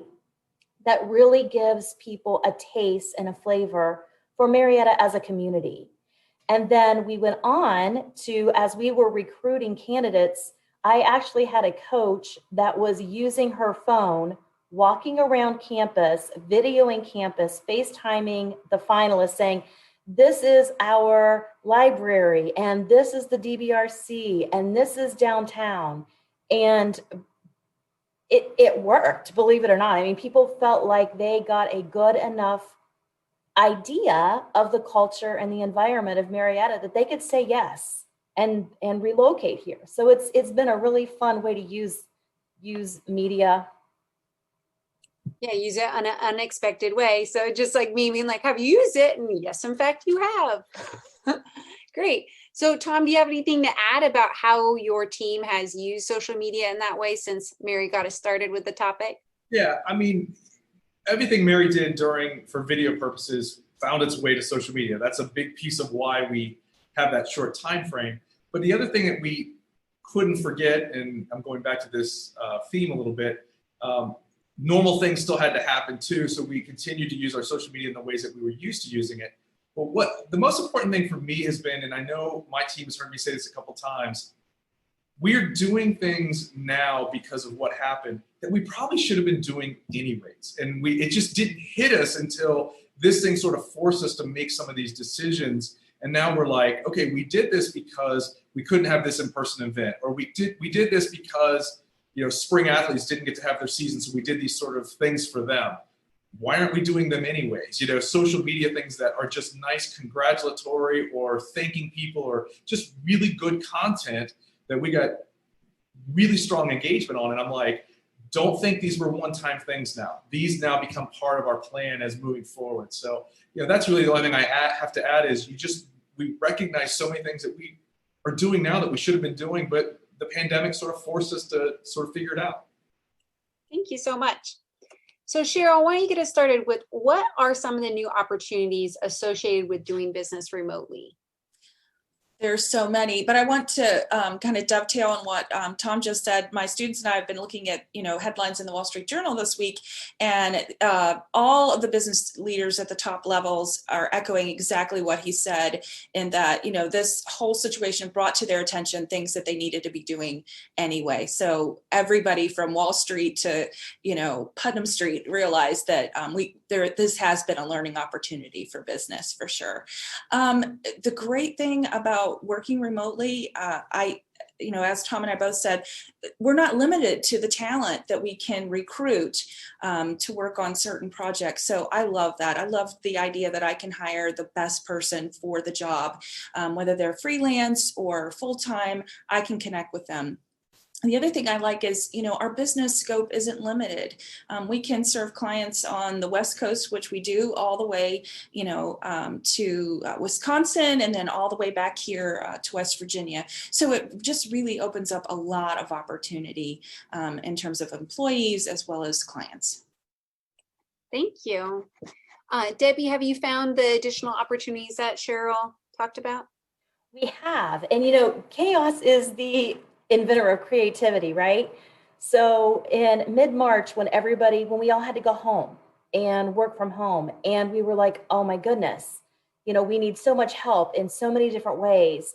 that really gives people a taste and a flavor for Marietta as a community. And then we went on to, as we were recruiting candidates, I actually had a coach that was using her phone, walking around campus, videoing campus, FaceTiming the finalists saying, this is our library, and this is the DBRC, and this is downtown. And it worked, believe it or not. I mean, people felt like they got a good enough idea of the culture and the environment of Marietta that they could say yes and relocate here. So it's been a really fun way to use media. Yeah, use it in an unexpected way. So just like me being like, have you used it? And yes, in fact, you have. Great. So Tom, do you have anything to add about how your team has used social media in that way since Mary got us started with the topic? Yeah, I mean, everything Mary did for video purposes found its way to social media. That's a big piece of why we have that short time frame. But the other thing that we couldn't forget, and I'm going back to this theme a little bit, normal things still had to happen too. So we continued to use our social media in the ways that we were used to using it. But what the most important thing for me has been, and I know my team has heard me say this a couple times, we're doing things now because of what happened that we probably should have been doing anyways. And it just didn't hit us until this thing sort of forced us to make some of these decisions. And now we're like, okay, we did this because we couldn't have this in-person event, or we did this because spring athletes didn't get to have their season, so we did these sort of things for them. Why aren't we doing them anyways? Social media things that are just nice, congratulatory, or thanking people, or just really good content that we got really strong engagement on. And I'm like, don't think these were one-time things now. These now become part of our plan as moving forward. So, that's really the only thing I have to add is we recognize so many things that we are doing now that we should have been doing, but the pandemic sort of forced us to sort of figure it out. Thank you so much. So Cheryl, why don't you get us started with what are some of the new opportunities associated with doing business remotely? There's so many, but I want to kind of dovetail on what Tom just said. My students and I have been looking at, headlines in the Wall Street Journal this week, and all of the business leaders at the top levels are echoing exactly what he said, in that, this whole situation brought to their attention things that they needed to be doing anyway. So everybody from Wall Street to, Putnam Street realized that this has been a learning opportunity for business for sure. The great thing about working remotely, as Tom and I both said, we're not limited to the talent that we can recruit to work on certain projects. So I love that. I love the idea that I can hire the best person for the job, whether they're freelance or full-time, I can connect with them. The other thing I like is, our business scope isn't limited. We can serve clients on the West Coast, which we do, all the way, to Wisconsin, and then all the way back here to West Virginia. So it just really opens up a lot of opportunity in terms of employees as well as clients. Thank you. Debbie, have you found the additional opportunities that Cheryl talked about? We have, and chaos is the inventor of creativity, right? So in mid-March, when we all had to go home and work from home, and we were like, oh my goodness, we need so much help in so many different ways.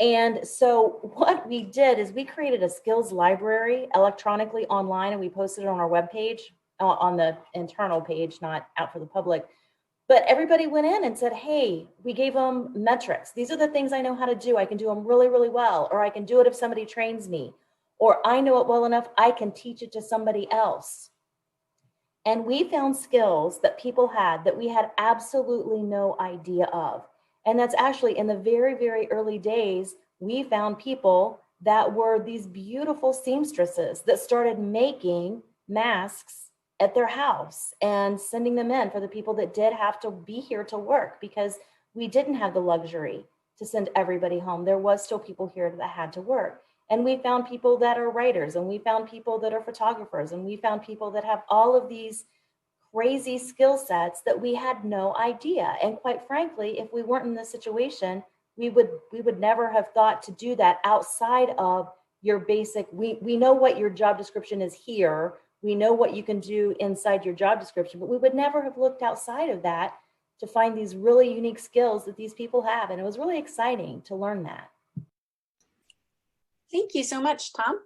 And so what we did is we created a skills library electronically online, and we posted it on our webpage, on the internal page, not out for the public. But everybody went in and said, hey, we gave them metrics. These are the things I know how to do. I can do them really, really well, or I can do it if somebody trains me, or I know it well enough, I can teach it to somebody else. And we found skills that people had that we had absolutely no idea of. And that's actually in the very, very early days, we found people that were these beautiful seamstresses that started making masks at their house and sending them in for the people that did have to be here to work, because we didn't have the luxury to send everybody home. There was still people here that had to work. And we found people that are writers, and we found people that are photographers, and we found people that have all of these crazy skill sets that we had no idea. And quite frankly, if we weren't in this situation, we would never have thought to do that outside of your basic, we know what your job description is here. We know what you can do inside your job description, but we would never have looked outside of that to find these really unique skills that these people have. And it was really exciting to learn that. Thank you so much, Tom.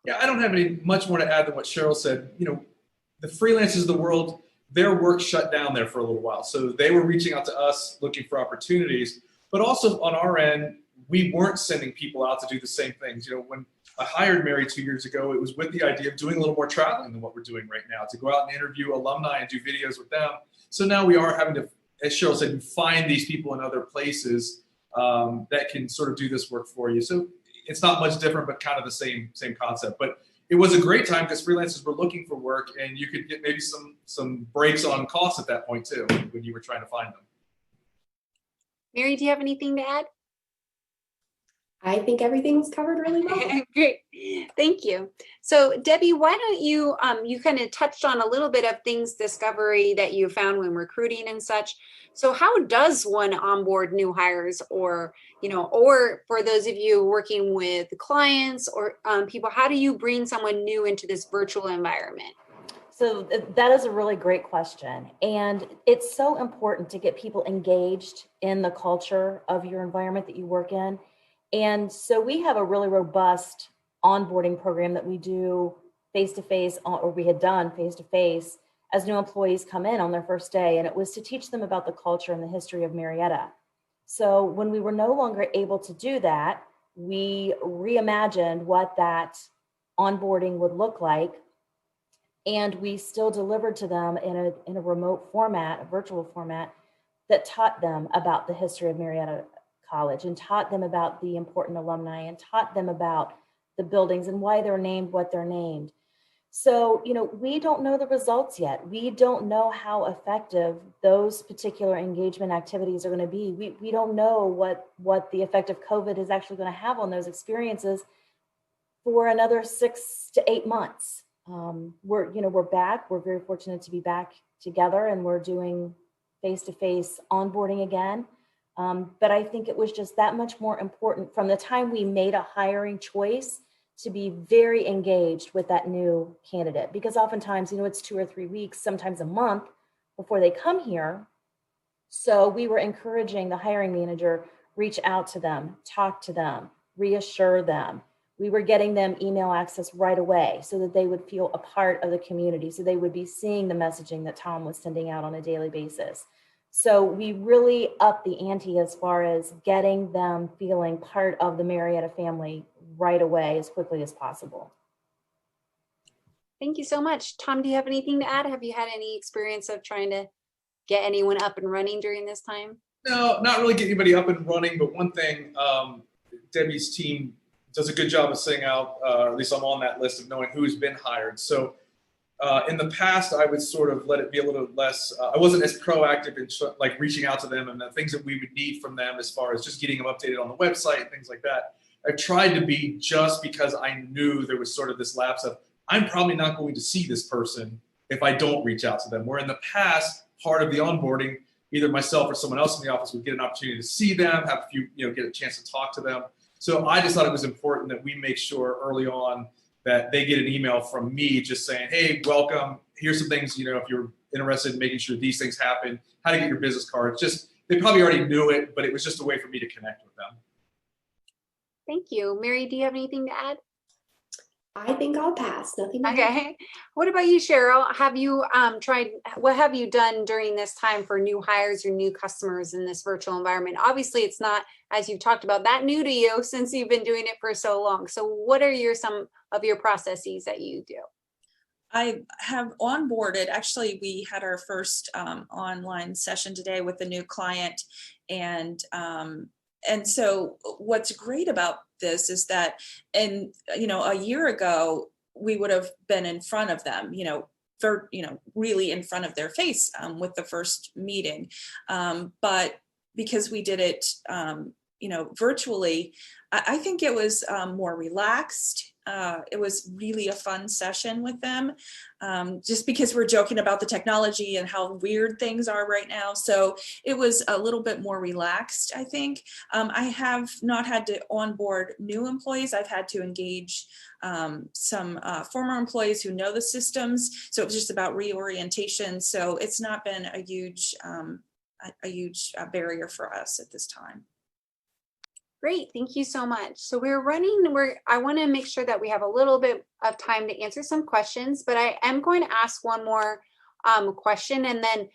Yeah, I don't have much more to add than what Cheryl said. The freelancers of the world, their work shut down there for a little while. So they were reaching out to us looking for opportunities, but also on our end, we weren't sending people out to do the same things. When I hired Mary 2 years ago, it was with the idea of doing a little more traveling than what we're doing right now, to go out and interview alumni and do videos with them. So now we are having to, as Cheryl said, find these people in other places that can sort of do this work for you. So it's not much different, but kind of the same concept. But it was a great time because freelancers were looking for work, and you could get maybe some breaks on costs at that point too, when you were trying to find them. Mary, do you have anything to add? I think everything's covered really well. Great, thank you. So Debbie, why don't you, you kind of touched on a little bit of things discovery that you found when recruiting and such. So how does one onboard new hires, or for those of you working with clients or people, how do you bring someone new into this virtual environment? So that is a really great question. And it's so important to get people engaged in the culture of your environment that you work in. And so we have a really robust onboarding program that we do face-to-face, or we had done face-to-face as new employees come in on their first day. And it was to teach them about the culture and the history of Marietta. So when we were no longer able to do that, we reimagined what that onboarding would look like. And we still delivered to them in a remote format, a virtual format, that taught them about the history of Marietta College, and taught them about the important alumni, and taught them about the buildings and why they're named what they're named. So, we don't know the results yet. We don't know how effective those particular engagement activities are going to be. We don't know what the effect of COVID is actually going to have on those experiences for another 6 to 8 months. We're back. We're very fortunate to be back together, and we're doing face-to-face onboarding again. But I think it was just that much more important from the time we made a hiring choice to be very engaged with that new candidate, because oftentimes, it's 2 or 3 weeks, sometimes a month before they come here. So we were encouraging the hiring manager, reach out to them, talk to them, reassure them. We were getting them email access right away so that they would feel a part of the community. So they would be seeing the messaging that Tom was sending out on a daily basis. So we really upped the ante as far as getting them feeling part of the Marietta family right away as quickly as possible. Thank you so much. Tom, do you have anything to add? Have you had any experience of trying to get anyone up and running during this time? No, not really get anybody up and running, but one thing, Debbie's team does a good job of saying out, or at least I'm on that list of knowing who's been hired. So in the past, I would sort of let it be a little less, I wasn't as proactive in like reaching out to them and the things that we would need from them as far as just getting them updated on the website and things like that. I tried to be just because I knew there was sort of this lapse of, I'm probably not going to see this person if I don't reach out to them. Where in the past, part of the onboarding, either myself or someone else in the office would get an opportunity to see them, have a few, get a chance to talk to them. So I just thought it was important that we make sure early on that they get an email from me just saying, hey, welcome. Here's some things, if you're interested in making sure these things happen, how to get your business cards. Just, they probably already knew it, but it was just a way for me to connect with them. Thank you. Mary, do you have anything to add? I think I'll pass. Nothing to add. Okay. What about you, Cheryl? Have you what have you done during this time for new hires or new customers in this virtual environment? Obviously, it's not, as you've talked about, that new to you since you've been doing it for so long. So what are some of your processes that you do? I have onboarded, actually, we had our first online session today with a new client. And so what's great about this is that, a year ago, we would have been in front of them, really in front of their face with the first meeting. But because we did it, virtually, I think it was more relaxed. It was really a fun session with them, just because we're joking about the technology and how weird things are right now. So it was a little bit more relaxed, I think. I have not had to onboard new employees. I've had to engage some former employees who know the systems. So it was just about reorientation. So it's not been a huge barrier for us at this time. Great, thank you so much. So I want to make sure that we have a little bit of time to answer some questions, but I am going to ask one more question, and then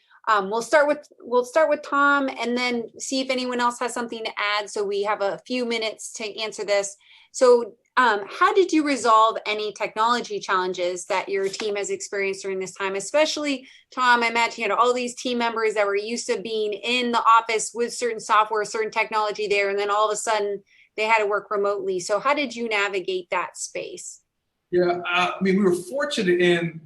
we'll start with Tom, and then see if anyone else has something to add. So we have a few minutes to answer this. So how did you resolve any technology challenges that your team has experienced during this time? Especially, Tom, I imagine you had all these team members that were used to being in the office with certain software, certain technology there, and then all of a sudden they had to work remotely. So how did you navigate that space? Yeah, we were fortunate in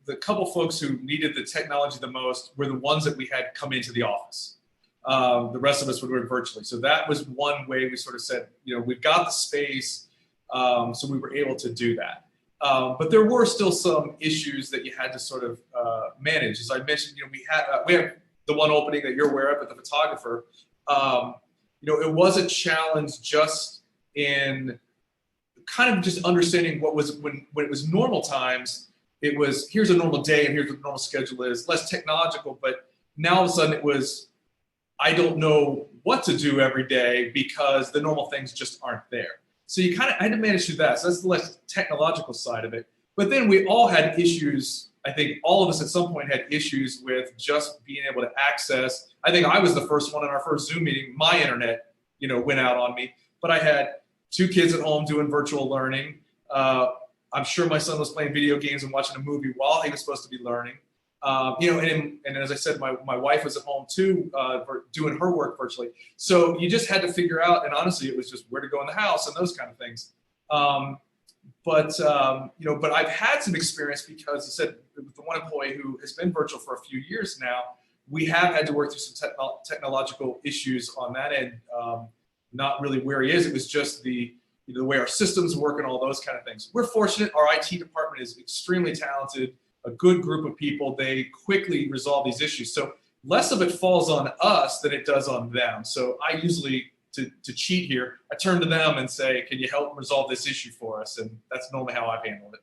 the couple folks who needed the technology the most were the ones that we had come into the office. The rest of us would work virtually. So that was one way we sort of said, we've got the space. So we were able to do that. But there were still some issues that you had to sort of manage. As I mentioned, we have the one opening that you're aware of at the photographer. It was a challenge just in kind of just understanding what was, when it was normal times, it was, here's a normal day and here's what the normal schedule is, less technological. But now all of a sudden it was, I don't know what to do every day because the normal things just aren't there. So you kind of had to manage through that. So that's the less technological side of it. But then we all had issues. I think all of us at some point had issues with just being able to access. I think I was the first one in our first Zoom meeting. My internet, went out on me. But I had 2 kids at home doing virtual learning. I'm sure my son was playing video games and watching a movie while he was supposed to be learning. And as I said, my wife was at home too, doing her work virtually. So you just had to figure out, and honestly, it was just where to go in the house and those kind of things. But I've had some experience because I said with the one employee who has been virtual for a few years now, we have had to work through some technological issues on that end. Not really where he is. It was just the the way our systems work and all those kind of things. We're fortunate. Our IT department is extremely talented, a good group of people. They quickly resolve these issues. So less of it falls on us than it does on them. So I usually, to cheat here, I turn to them and say, can you help resolve this issue for us? And that's normally how I've handled it.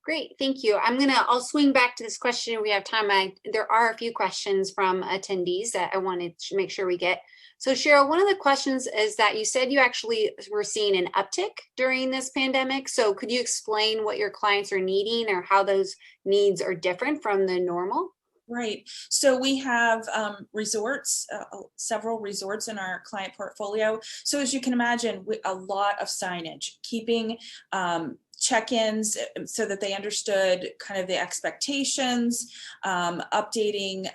Great, thank you. I'll swing back to this question. We have time. There are a few questions from attendees that I wanted to make sure we get. So Cheryl, one of the questions is that you said you actually were seeing an uptick during this pandemic. So could you explain what your clients are needing or how those needs are different from the normal? Right. So we have resorts, several resorts in our client portfolio. So as you can imagine, a lot of signage, keeping check-ins so that they understood kind of the expectations, updating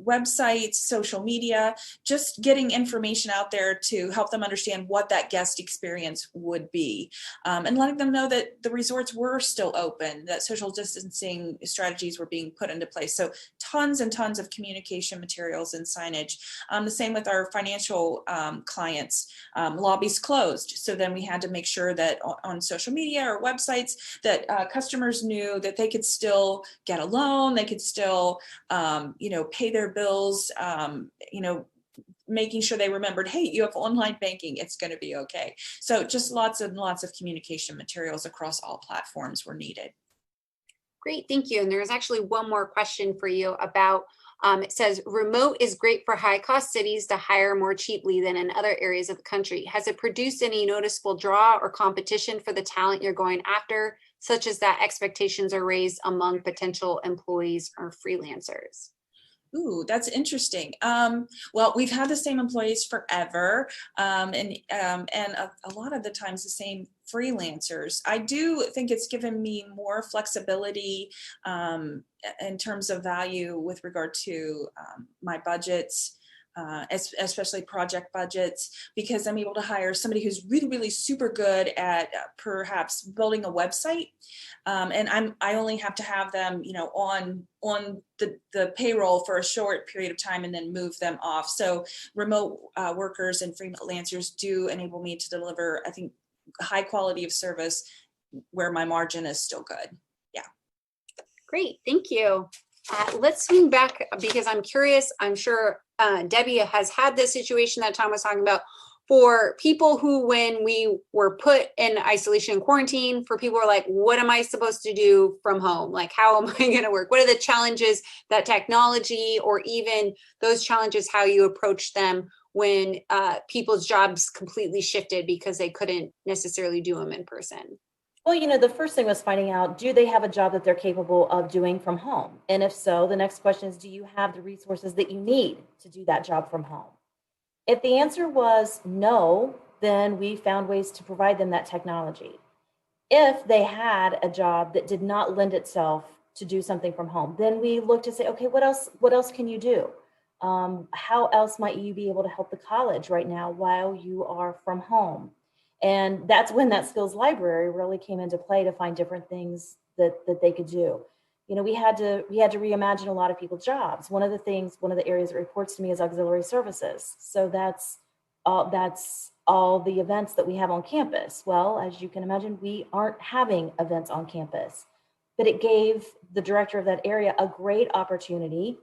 websites, social media, just getting information out there to help them understand what that guest experience would be, and letting them know that the resorts were still open, that social distancing strategies were being put into place. So tons and tons of communication materials and signage. The same with our financial clients, lobbies closed. So then we had to make sure that on social media or websites that customers knew that they could still get a loan, they could still, pay their bills, making sure they remembered, hey, you have online banking, it's going to be okay. So just lots and lots of communication materials across all platforms were needed. Great, thank you. And there's actually one more question for you about, it says, remote is great for high cost cities to hire more cheaply than in other areas of the country. Has it produced any noticeable draw or competition for the talent you're going after, such as that expectations are raised among potential employees or freelancers? Ooh, that's interesting. Well, we've had the same employees forever, and a lot of the times the same freelancers. I do think it's given me more flexibility in terms of value with regard to my budgets. Especially project budgets, because I'm able to hire somebody who's really, really super good at perhaps building a website, and I only have to have them, on the payroll for a short period of time and then move them off. So remote workers and freelancers do enable me to deliver, I think, high quality of service where my margin is still good. Yeah. Great, thank you. Let's swing back because I'm curious. I'm sure Debbie has had this situation that Tom was talking about for people who, when we were put in isolation and quarantine, for people who are like, what am I supposed to do from home? Like, how am I going to work? What are the challenges that technology, or even those challenges, how you approach them when people's jobs completely shifted because they couldn't necessarily do them in person? Well, the first thing was finding out, do they have a job that they're capable of doing from home? And if so, the next question is, do you have the resources that you need to do that job from home? If the answer was no, then we found ways to provide them that technology. If they had a job that did not lend itself to do something from home, then we looked to say, okay, what else can you do? How else might you be able to help the college right now while you are from home? And that's when that skills library really came into play to find different things that they could do. We had to reimagine a lot of people's jobs. One of the areas that reports to me is auxiliary services. So that's all the events that we have on campus. Well, as you can imagine, we aren't having events on campus, but it gave the director of that area a great opportunity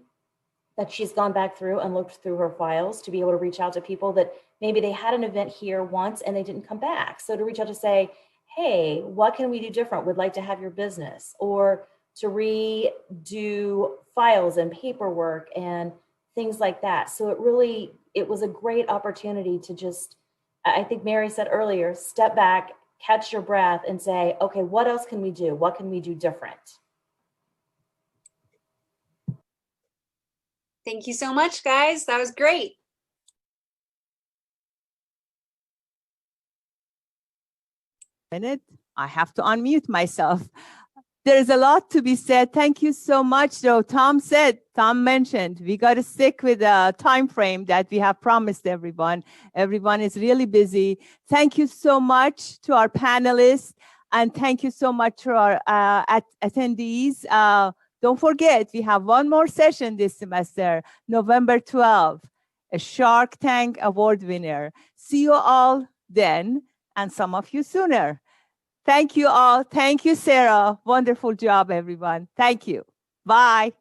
that she's gone back through and looked through her files to be able to reach out to people that maybe they had an event here once and they didn't come back. So to reach out to say, hey, what can we do different? Would like to have your business, or to redo files and paperwork and things like that. So it was a great opportunity to just, I think Mary said earlier, step back, catch your breath and say, okay, what else can we do? What can we do different? Thank you so much, guys. That was great. I have to unmute myself. There's a lot to be said. Thank you so much, though. Tom mentioned, we got to stick with the time frame that we have promised everyone. Everyone is really busy. Thank you so much to our panelists, and thank you so much to our attendees. Don't forget, we have one more session this semester, November 12th, a Shark Tank Award winner. See you all then and some of you sooner. Thank you all. Thank you, Sarah. Wonderful job, everyone. Thank you. Bye.